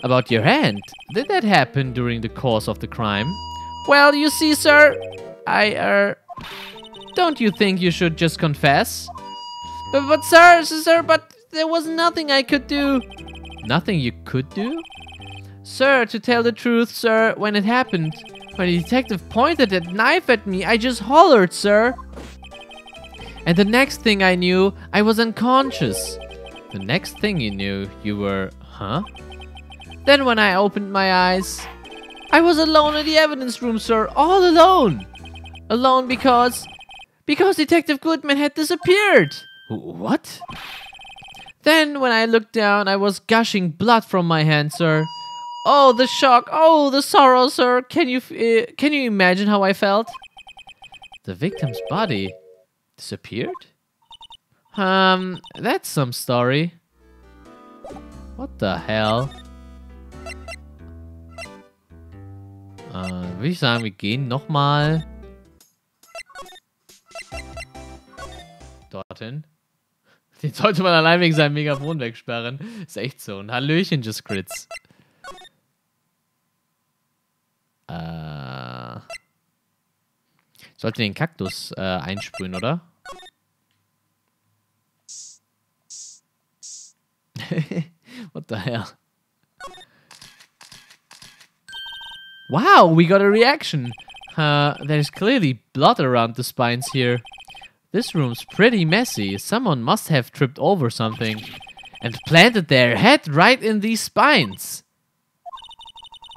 About your hand. Did that happen during the course of the crime? Well, you see, sir, don't you think you should just confess? But sir, but there was nothing I could do. Nothing you could do? Sir, to tell the truth, sir, when it happened, when the detective pointed that knife at me, I just hollered, sir. And the next thing I knew, I was unconscious. The next thing you knew, you were, huh? Then when I opened my eyes, I was alone in the evidence room, sir, all alone. Alone because Detective Goodman had disappeared. What? Then when I looked down, I was gushing blood from my hand, sir. Oh, the shock. Oh, the sorrow, sir. Can you imagine how I felt? The victim's body disappeared? That's some story. What the hell? Würde ich sagen, wir gehen nochmal dorthin. Den sollte man allein wegen seinem Megafon wegsperren. Ist echt so. Ein Hallöchen, Just Crits. Sollte den Kaktus einsprühen, oder? What the hell? Wow, we got a reaction. There's clearly blood around the spines here. This room's pretty messy. Someone must have tripped over something and planted their head right in these spines.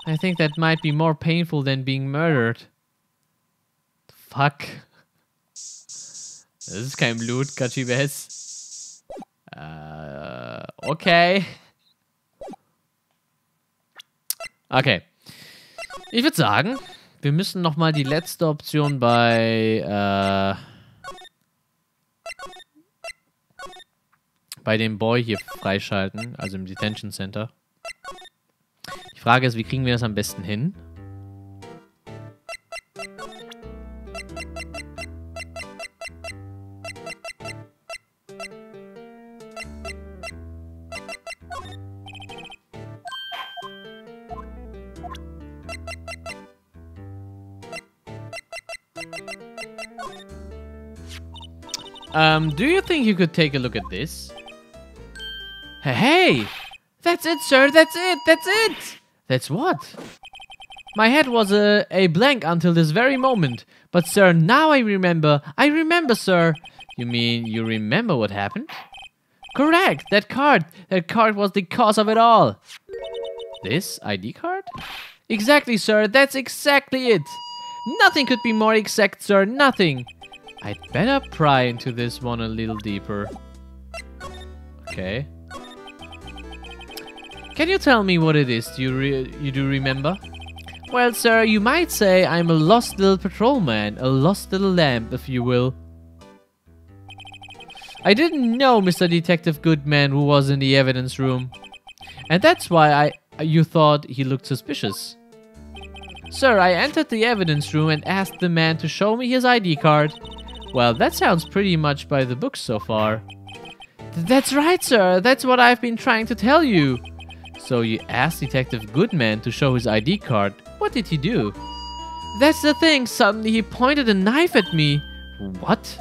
I think that might be more painful than being murdered. Fuck. Das ist kein Blut, Kachibes. Okay. Okay. Ich würde sagen, wir müssen nochmal die letzte Option bei dem Boy hier freischalten, also im Detention Center. Die Frage ist, wie kriegen wir das am besten hin? Do you think you could take a look at this? Hey! That's it, sir! That's it! That's it! That's what? My head was a blank until this very moment. But, sir, now I remember. I remember, sir. You mean you remember what happened? Correct! That card! That card was the cause of it all. This ID card? Exactly, sir. That's exactly it. Nothing could be more exact, sir. Nothing. I'd better pry into this one a little deeper. Okay. Can you tell me what it is? You do remember? Well, sir, you might say I'm a lost little patrolman, a lost little lamb, if you will. I didn't know Mr. Detective Goodman who was in the evidence room. And that's why you thought he looked suspicious. Sir, I entered the evidence room and asked the man to show me his ID card. Well, that sounds pretty much by the book so far. That's right, sir. That's what I've been trying to tell you. So you asked Detective Goodman to show his ID card. What did he do? That's the thing. Suddenly he pointed a knife at me. What?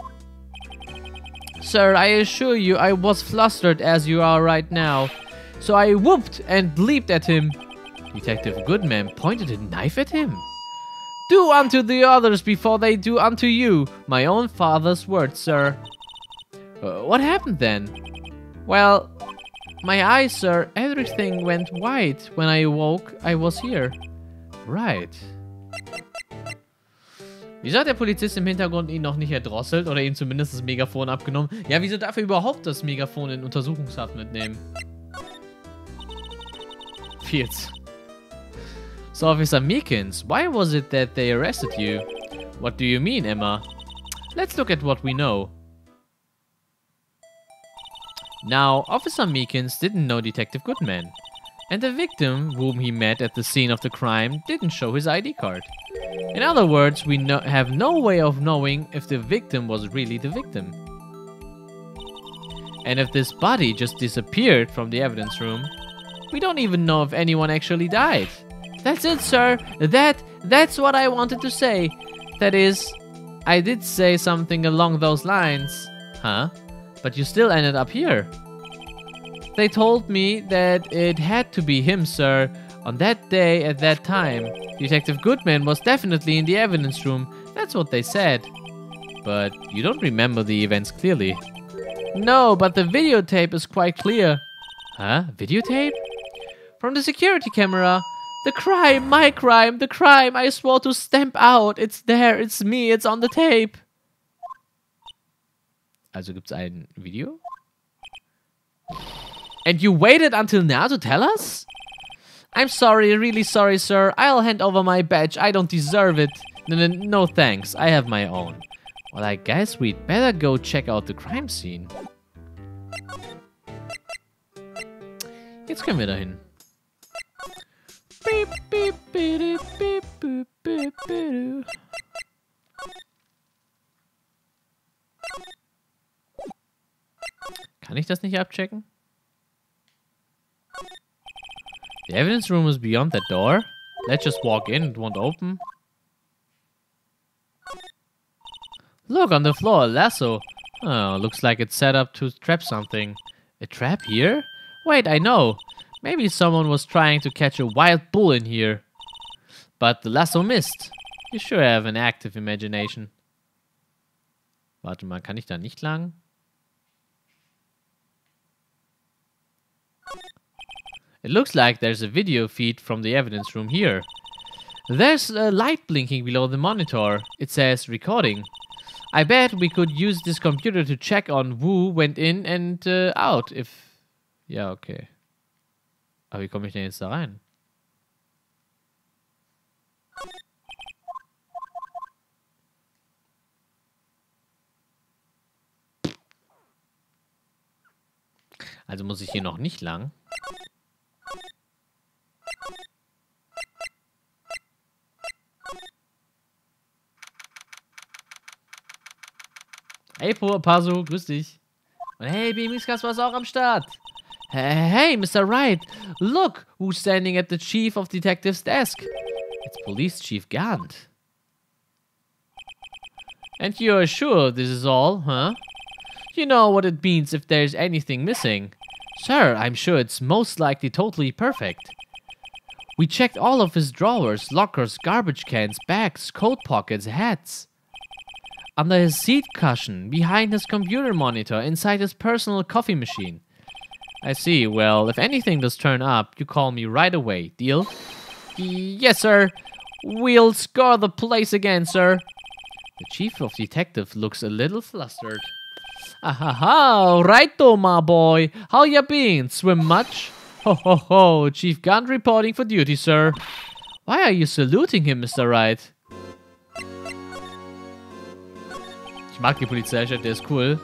Sir, I assure you I was flustered as you are right now. So I whooped and leaped at him. Detective Goodman pointed a knife at him. Do unto the others before they do unto you. My own father's words, sir. What happened then? Well, my eyes, sir, everything went white. When I awoke, I was here. Right. Wieso hat der Polizist im Hintergrund ihn noch nicht erdrosselt oder ihm zumindest das Megafon abgenommen? Ja, wieso darf er überhaupt das Megafon in Untersuchungshaft mitnehmen? Fields. So, Officer Meekins, why was it that they arrested you? What do you mean, Emma? Let's look at what we know. Now, Officer Meekins didn't know Detective Goodman. And the victim, whom he met at the scene of the crime, didn't show his ID card. In other words, we have no way of knowing if the victim was really the victim. And if this body just disappeared from the evidence room, We don't even know if anyone actually died. That's it, sir. That's what I wanted to say. That is, I did say something along those lines. Huh? But you still ended up here. They told me that it had to be him, sir. On that day, at that time. Detective Goodman was definitely in the evidence room. That's what they said. But you don't remember the events clearly. No, but the videotape is quite clear. Huh? Videotape? From the security camera. The crime, my crime, the crime I swore to stamp out. It's there, it's me, it's on the tape. Also gibt's ein Video? And you waited until now to tell us? I'm sorry, really sorry, sir. I'll hand over my badge. I don't deserve it. No thanks. I have my own. Well, I guess we'd better go check out the crime scene. Jetzt können wir dahin. Beep, beep, beep, beep, beep, beep, beep. Kann ich das nicht abchecken? The evidence room is beyond that door. Let's just walk in. It won't open. Look, on the floor, a lasso. Oh, looks like it's set up to trap something. A trap here? Wait, I know. Maybe someone was trying to catch a wild bull in here. But the lasso missed. You sure have an active imagination. Warte mal, kann ich da nicht lang? It looks like there's a video feed from the evidence room here. There's a light blinking below the monitor. It says recording. I bet we could use this computer to check on who went in and out if... Ja, okay. Aber wie komme ich denn jetzt da rein? Also muss ich hier noch nicht lang. Hey, Paso, grüß dich. Und hey, Beamiskas war auch am Start. Hey, Mr. Wright, look who's standing at the chief of detective's desk. It's Police Chief Gant. And you're sure this is all, huh? You know what it means if there's anything missing. Sir, I'm sure it's most likely totally perfect. We checked all of his drawers, lockers, garbage cans, bags, coat pockets, hats. Under his seat cushion, behind his computer monitor, inside his personal coffee machine. I see. Well, if anything does turn up, you call me right away. Deal? Yes, sir. We'll score the place again, sir. The chief of detective looks a little flustered. Ahaha, righto, my boy. How ya been? Swim much? Ho, ho, ho. Chief Gant reporting for duty, sir. Why are you saluting him, Mr. Wright? Ich mag die Polizeichef, der ist cool.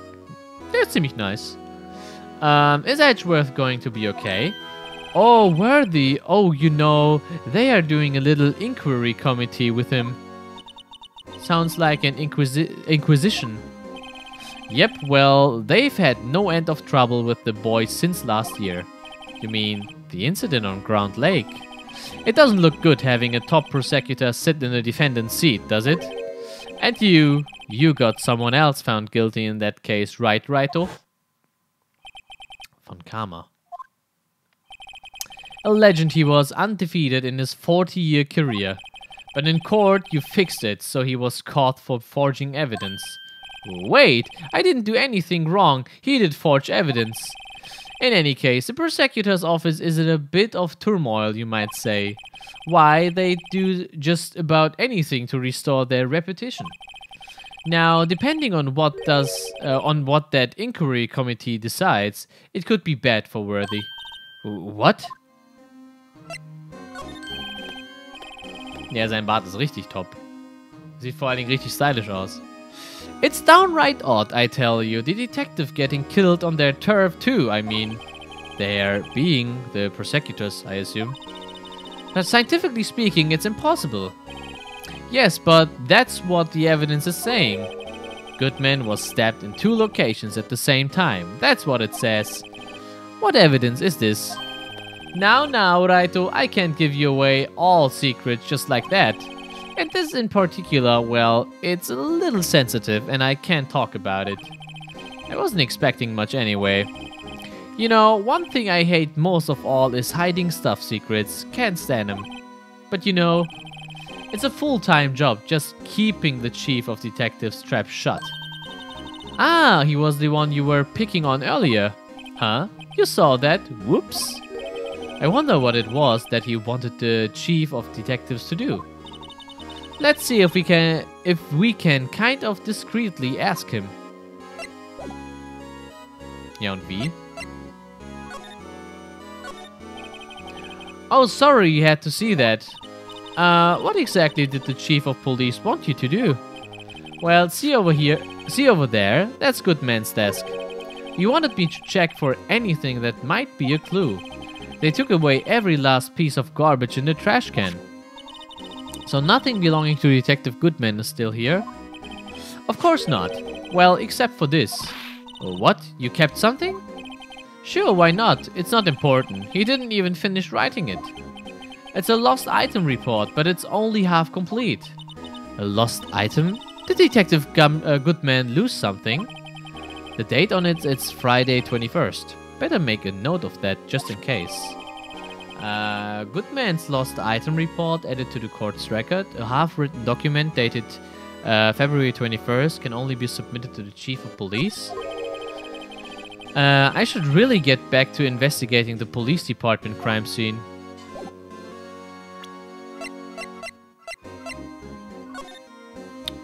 Der ist ziemlich nice. Is Edgeworth going to be okay? Oh, Worthy. Oh, you know, they are doing a little inquiry committee with him. Sounds like an inquisition. Yep, well, they've had no end of trouble with the boys since last year. You mean the incident on Ground Lake? It doesn't look good having a top prosecutor sit in the defendant's seat, does it? And you got someone else found guilty in that case, right, Righto? Von Karma. A legend he was, undefeated in his 40-year career. But in court, you fixed it, so he was caught for forging evidence. Wait, I didn't do anything wrong. He did forge evidence. In any case, the prosecutor's office is in a bit of turmoil, you might say. Why, they do just about anything to restore their reputation. Now, depending on what that inquiry committee decides, it could be bad for Worthy. What? Ja, sein Bart ist richtig top. Sieht vor allen Dingen richtig stylisch aus. It's downright odd, I tell you. The detective getting killed on their turf too, I mean. They're being the prosecutors, I assume. But scientifically speaking, it's impossible. Yes, but that's what the evidence is saying. Goodman was stabbed in 2 locations at the same time. That's what it says. What evidence is this? Now, Raito, I can't give you away all secrets just like that. And this in particular, well, it's a little sensitive and I can't talk about it. I wasn't expecting much anyway. You know, one thing I hate most of all is hiding stuff secrets. Can't stand them. But you know, it's a full-time job just keeping the chief of detectives trap shut. Ah, he was the one you were picking on earlier. Huh? You saw that? Whoops. I wonder what it was that he wanted the chief of detectives to do. Let's see if we can kind of discreetly ask him. Ja, und wie? Oh, sorry you had to see that. What exactly did the chief of police want you to do? Well, see over there, that's Goodman's desk. He wanted me to check for anything that might be a clue. They took away every last piece of garbage in the trash can. So nothing belonging to Detective Goodman is still here? Of course not. Well, except for this. What? You kept something? Sure, why not? It's not important. He didn't even finish writing it. It's a lost item report, but it's only half complete. A lost item? Did Detective Goodman lose something? The date on it's Friday 21st. Better make a note of that just in case. Goodman's lost item report added to the court's record. A half-written document dated February 21st can only be submitted to the chief of police. I should really get back to investigating the police department crime scene.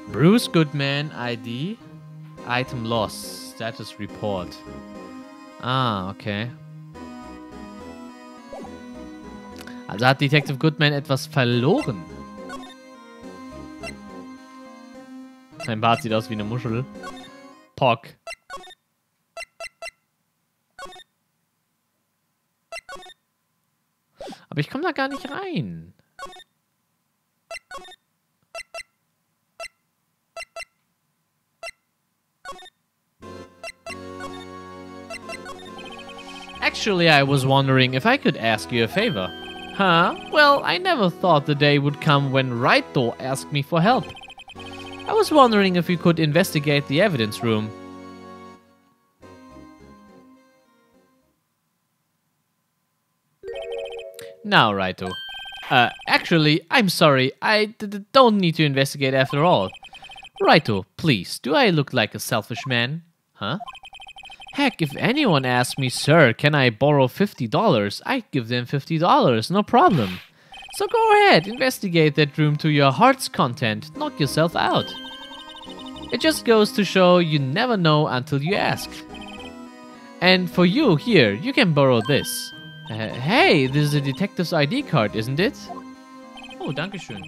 Bruce Goodman ID. Item lost. Status report. Ah, okay. Also hat Detective Goodman etwas verloren. Sein Bart sieht aus wie eine Muschel. Pock. Aber ich komme da gar nicht rein. Actually, I was wondering if I could ask you a favor. Huh? Well, I never thought the day would come when Wright asked me for help. I was wondering if we could investigate the evidence room. Now, Raito. Actually, I'm sorry. I don't need to investigate after all. Raito, please, do I look like a selfish man? Huh? Heck, if anyone asks me, sir, can I borrow $50? I'd give them $50, no problem. So go ahead, investigate that room to your heart's content. Knock yourself out. It just goes to show you never know until you ask. And for you, here, you can borrow this. Hey, this is a detective's ID card, isn't it? Oh, dankeschön.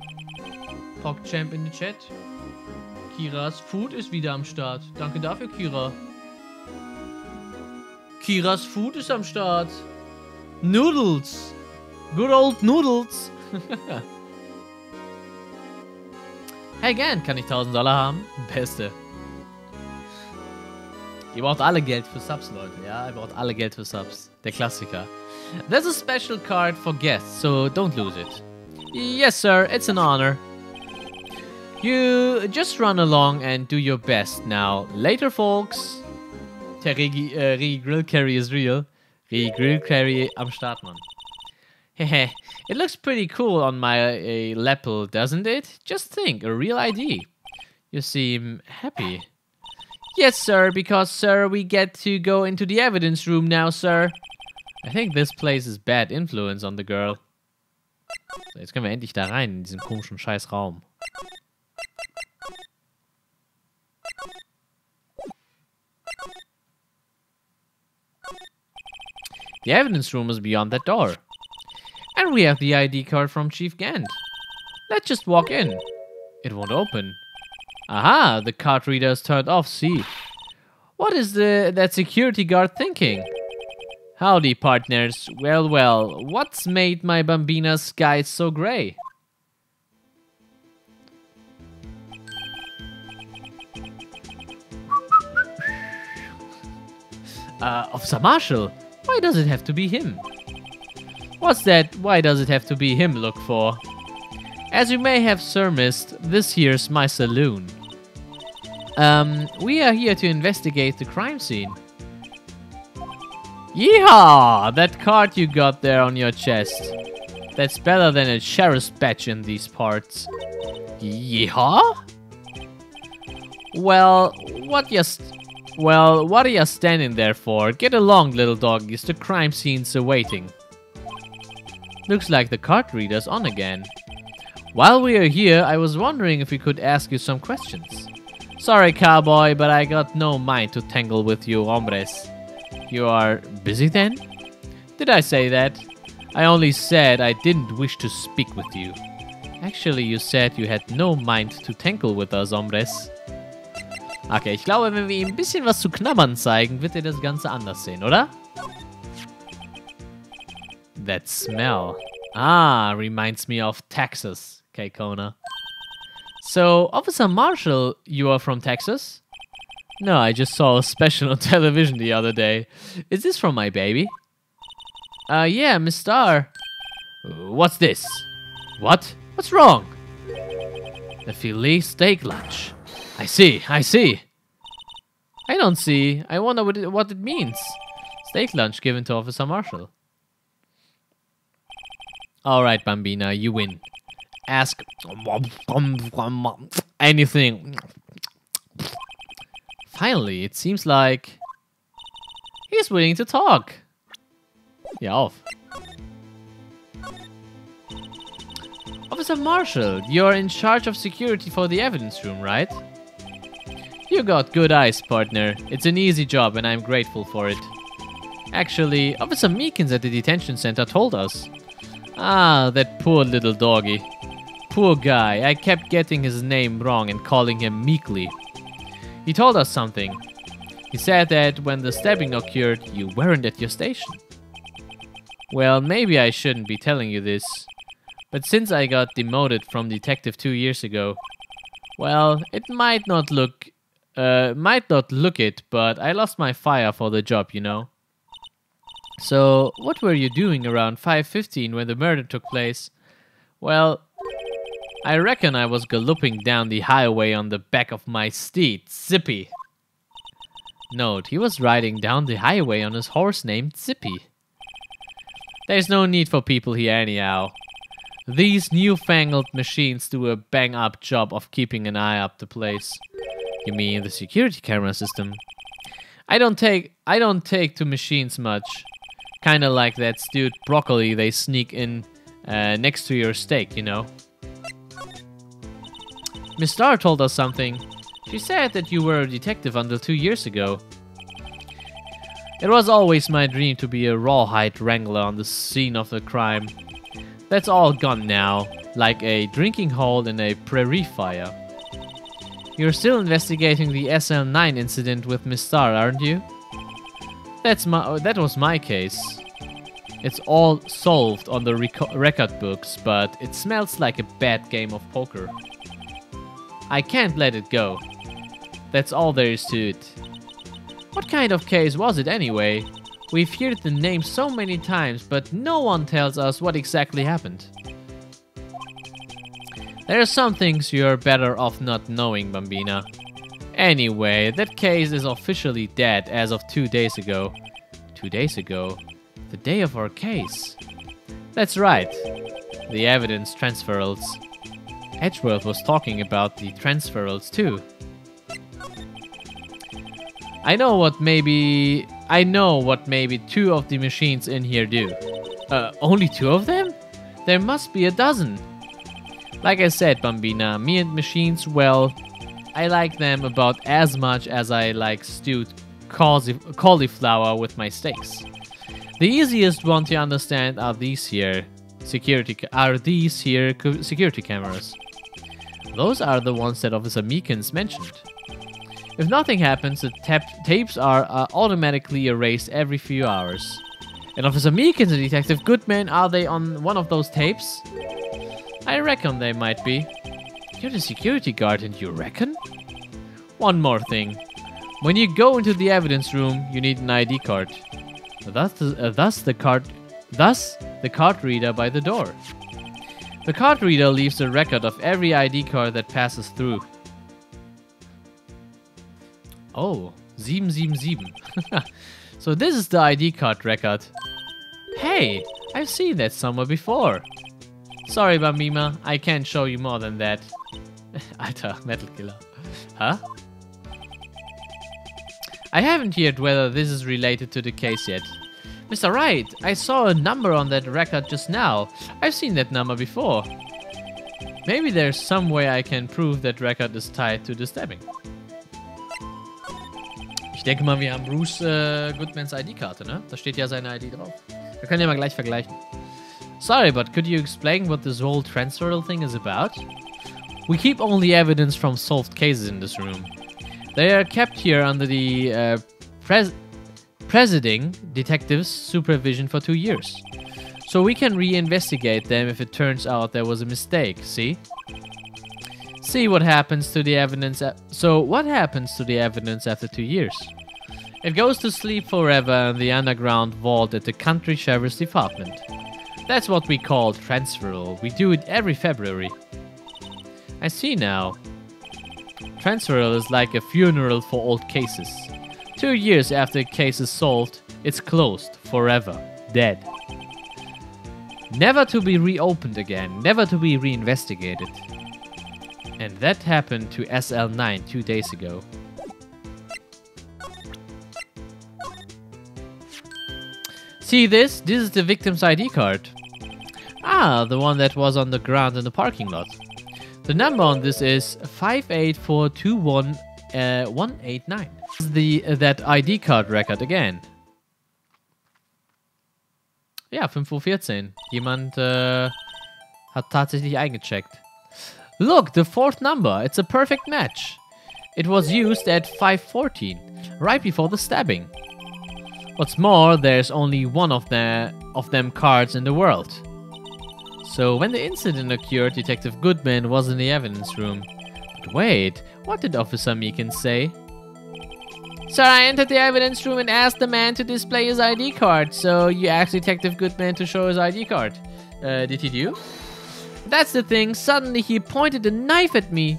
PogChamp in the chat. Kiras Food ist wieder am Start. Danke dafür, Kira. Kiras Food ist am Start. Noodles. Good old Noodles. Hey, gern, kann ich $1000 haben? Beste. Ihr braucht alle Geld für Subs, Leute. Ja, ihr braucht alle Geld für Subs. Der Klassiker. There's a special card for guests, so don't lose it. Yes, sir, it's an honor. You just run along and do your best now. Later, folks. Der Regi Grill Carry is real. Regi Grill Carry am Start, man. Hehe. It looks pretty cool on my lapel, doesn't it? Just think, a real ID. You seem happy. Yes, sir, because, sir, we get to go into the evidence room now, sir. I think this place is bad influence on the girl. So, jetzt können wir endlich da rein, in diesen komischen scheiß Raum. The evidence room is beyond that door. And we have the ID card from Chief Gant. Let's just walk in. It won't open. Aha, the card reader is turned off, see. What is that security guard thinking? Howdy, partners. Well, well, what's made my Bambina's sky so grey? Officer Marshall, why does it have to be him? What's that? Why does it have to be him look for? As you may have surmised, this here's my saloon. We are here to investigate the crime scene. Yeehaw! That card you got there on your chest. That's better than a sheriff's badge in these parts. Yeehaw? Well, what are you standing there for? Get along, little doggies. The crime scene's awaiting. Looks like the card reader's on again. While we are here, I was wondering if we could ask you some questions. Sorry, cowboy, but I got no mind to tangle with you hombres. You are busy then? Did I say that? I only said I didn't wish to speak with you. Actually, you said you had no mind to tangle with us hombres. Okay, ich glaube, wenn wir ihm ein bisschen was zu knabbern zeigen, wird er das Ganze anders sehen, oder? That smell. Ah, reminds me of Texas, Kona. So, Officer Marshall, you are from Texas? No, I just saw a special on television the other day. Is this from my baby? Yeah, Miss Star. What's this? What? What's wrong? The filet steak lunch. I see. I don't see. I wonder what it means. Steak lunch given to Officer Marshall. Alright, Bambina, you win. Ask anything. Finally, it seems like he's willing to talk. Ja, auf. Officer Marshall, you're in charge of security for the evidence room, right? You got good eyes, partner. It's an easy job and I'm grateful for it. Actually, Officer Meekins at the detention center told us. Ah, that poor little doggy. Poor guy, I kept getting his name wrong and calling him Meekly. He told us something. He said that when the stabbing occurred, you weren't at your station. Well, maybe I shouldn't be telling you this. But since I got demoted from detective 2 years ago, well, it might not look it, but I lost my fire for the job, you know. So, what were you doing around 5:15 when the murder took place? Well, I reckon I was galloping down the highway on the back of my steed, Zippy. Note, he was riding down the highway on his horse named Zippy. There's no need for people here anyhow. These newfangled machines do a bang-up job of keeping an eye up the place. You mean the security camera system? I don't take to machines much. Kinda like that stewed broccoli they sneak in next to your steak, you know. Miss Starr told us something. She said that you were a detective until 2 years ago. It was always my dream to be a rawhide wrangler on the scene of the crime. That's all gone now, like a drinking hole in a prairie fire. You're still investigating the SL9 incident with Miss Starr, aren't you? That was my case. It's all solved on the record books, but it smells like a bad game of poker. I can't let it go. That's all there is to it. What kind of case was it anyway? We've heard the name so many times, but no one tells us what exactly happened. There are some things you're better off not knowing, Bambina. Anyway, that case is officially dead as of 2 days ago. 2 days ago? The day of our case. That's right. The evidence transferals. Edgeworth was talking about the transferals too. I know what maybe 2 of the machines in here do. Only 2 of them? There must be a dozen. Like I said, Bambina, me and machines, well, I like them about as much as I like stewed cauliflower with my steaks. The easiest one to understand are these here security cameras. Those are the ones that Officer Meekins mentioned. If nothing happens, the tapes are automatically erased every few hours. And Officer Meekins and Detective Goodman, are they on one of those tapes? I reckon they might be. You're the security guard and you reckon? One more thing. When you go into the evidence room, you need an ID card. Thus the card Thus, the card reader by the door. The card reader leaves a record of every ID card that passes through. Oh, 777. So this is the ID card record. Hey, I've seen that somewhere before. Sorry, Bambima, I can't show you more than that. Alter, Metal Killer. Huh? I haven't heard whether this is related to the case yet. Mr. Wright, I saw a number on that record just now. I've seen that number before. Maybe there's some way I can prove that record is tied to the stabbing. Ich denke mal, wir haben Bruce Goodmans ID-Karte, ne? Da steht ja seine ID drauf. Wir können ja mal gleich vergleichen. Sorry, but could you explain what this whole transferal thing is about? We keep only evidence from solved cases in this room. They are kept here under the presiding detective's supervision for 2 years. So we can reinvestigate them if it turns out there was a mistake, see? See what happens to the evidence. So what happens to the evidence after 2 years? It goes to sleep forever in the underground vault at the country sheriff's department. That's what we call transferal. We do it every February. I see now. Transferal is like a funeral for old cases. 2 years after a case is solved, it's closed forever, dead. Never to be reopened again, never to be reinvestigated. And that happened to SL9 2 days ago. See this? This is the victim's ID card. Ah, the one that was on the ground in the parking lot. The number on this is 58421-189. That ID card record again. Ja, 5:14 Uhr. Jemand hat tatsächlich eingecheckt. Look, the fourth number. It's a perfect match. It was used at 5:14, right before the stabbing. What's more, there's only one of them cards in the world. So when the incident occurred, Detective Goodman was in the evidence room. But wait, what did Officer Meekins say? Sir, I entered the evidence room and asked the man to display his ID card. So you asked Detective Goodman to show his ID card. Did he do? That's the thing. Suddenly he pointed a knife at me.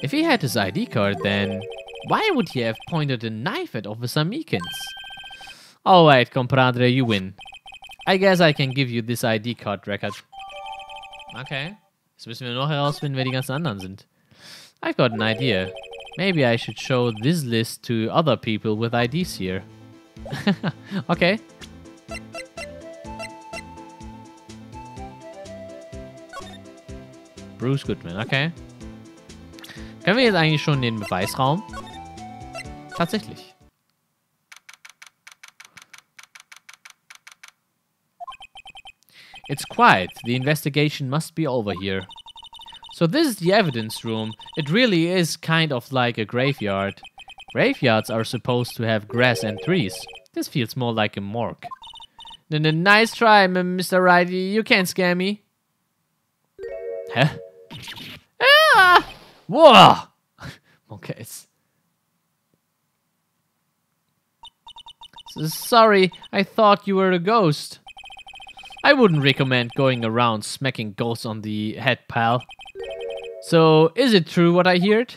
If he had his ID card, then why would he have pointed a knife at Officer Meekins? Alright, compadre, you win. I guess I can give you this ID card record. Okay. Jetzt müssen wir noch herausfinden, wer die ganzen anderen sind. I've got an idea. Maybe I should show this list to other people with IDs here. Okay. Bruce Goodman, okay. Können wir jetzt eigentlich schon in den Beweisraum? Tatsächlich. It's quiet. The investigation must be over here. So this is the evidence room. It really is kind of like a graveyard. Graveyards are supposed to have grass and trees. This feels more like a morgue. Nice try, Mr. Wright. You can't scare me. Huh? Ah! Whoa! Okay. Sorry, I thought you were a ghost. I wouldn't recommend going around smacking ghosts on the head, pal. So, is it true what I heard?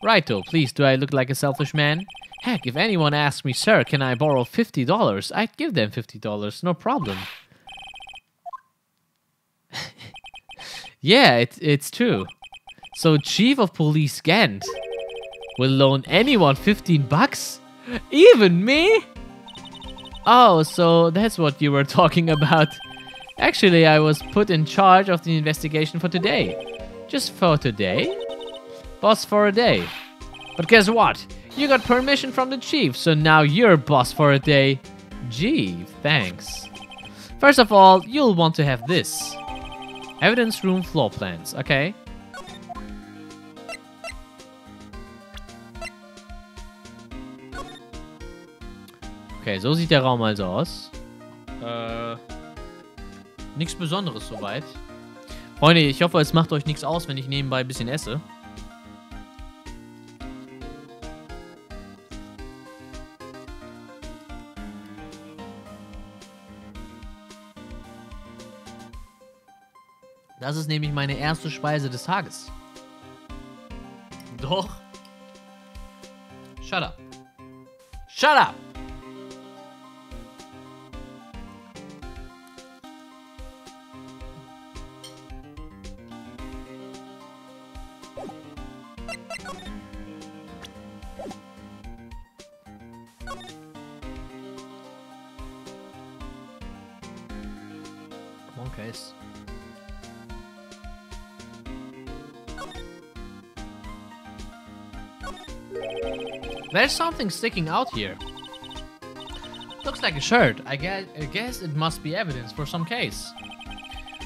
Righto, please, do I look like a selfish man? Heck, if anyone asks me, sir, can I borrow $50? I'd give them $50, no problem. Yeah, it's true. So, Chief of Police Gant will loan anyone $15? Even me? Oh, so that's what you were talking about. Actually, I was put in charge of the investigation for today. Just for today? Boss for a day. But guess what? You got permission from the chief, so now you're boss for a day. Gee, thanks. First of all, you'll want to have this. Evidence room floor plans, okay? Okay, so sieht der Raum also aus. Nichts Besonderes soweit. Freunde, ich hoffe, es macht euch nichts aus, wenn ich nebenbei ein bisschen esse. Das ist nämlich meine erste Speise des Tages. Doch. Shut up. Shut up! Come on, Case. There's something sticking out here. Looks like a shirt. I guess it must be evidence for some case.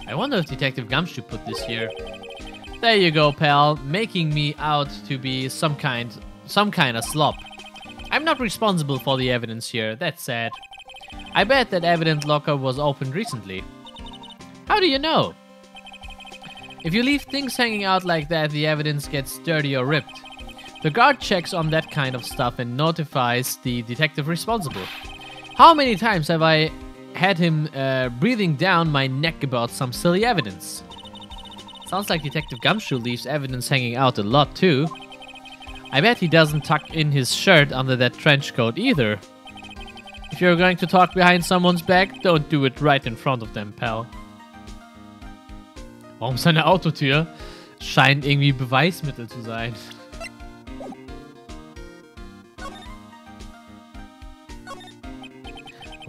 I wonder if Detective Gumshoe put this here. There you go, pal, making me out to be some kind of slop. I'm not responsible for the evidence here. That's sad. I bet that evidence locker was opened recently. How do you know? If you leave things hanging out like that, the evidence gets dirty or ripped. The guard checks on that kind of stuff and notifies the detective responsible. How many times have I had him breathing down my neck about some silly evidence? Sounds like Detective Gumshoe leaves evidence hanging out a lot too. I bet he doesn't tuck in his shirt under that trench coat either. If you're going to talk behind someone's back, don't do it right in front of them, pal. Warum seine Autotür? Scheint irgendwie Beweismittel zu sein.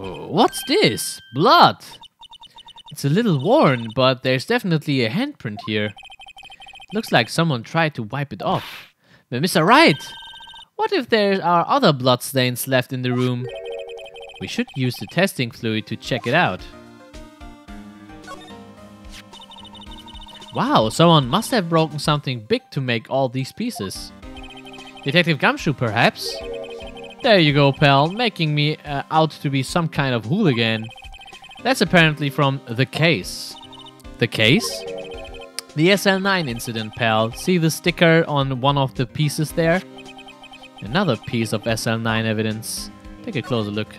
What's this? Blood! It's a little worn, but there's definitely a handprint here. Looks like someone tried to wipe it off. But Mr. Wright! What if there are other blood stains left in the room? We should use the testing fluid to check it out. Wow, someone must have broken something big to make all these pieces. Detective Gumshoe, perhaps? There you go, pal, making me out to be some kind of hooligan. That's apparently from The Case. The Case? The SL9 incident, pal. See the sticker on one of the pieces there? Another piece of SL9 evidence. Take a closer look.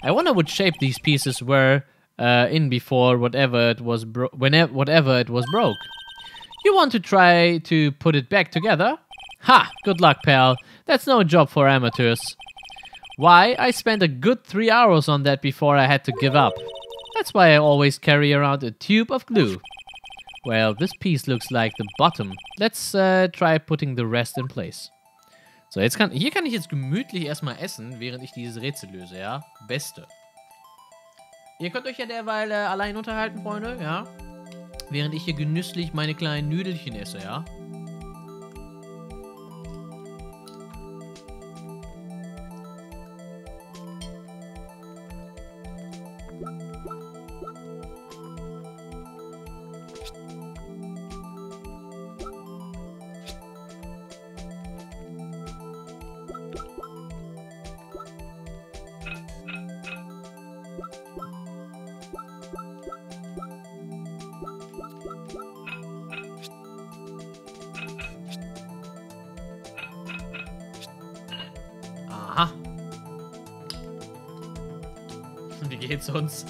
I wonder what shape these pieces were in before whatever it was whatever it was broke. You want to try to put it back together? Ha! Good luck, pal. That's no job for amateurs. Why? I spent a good 3 hours on that before I had to give up. That's why I always carry around a tube of glue. Well, this piece looks like the bottom. Let's try putting the rest in place. So, hier kann ich jetzt gemütlich erstmal essen, während ich dieses Rätsel löse, ja? Beste. Ihr könnt euch ja derweil allein unterhalten, Freunde, ja? Während ich hier genüsslich meine kleinen Nüdelchen esse, ja? Aha. Wie geht's uns?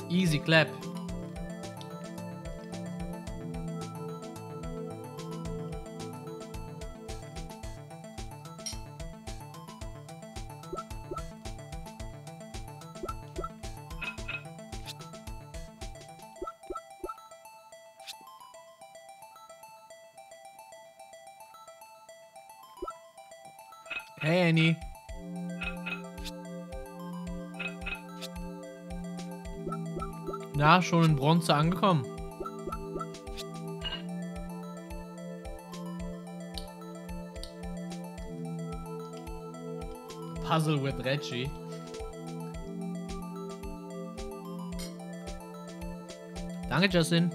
Easy clap. Hey, Annie. Na, schon in Bronze angekommen. Puzzle with Reggie. Danke, Justin.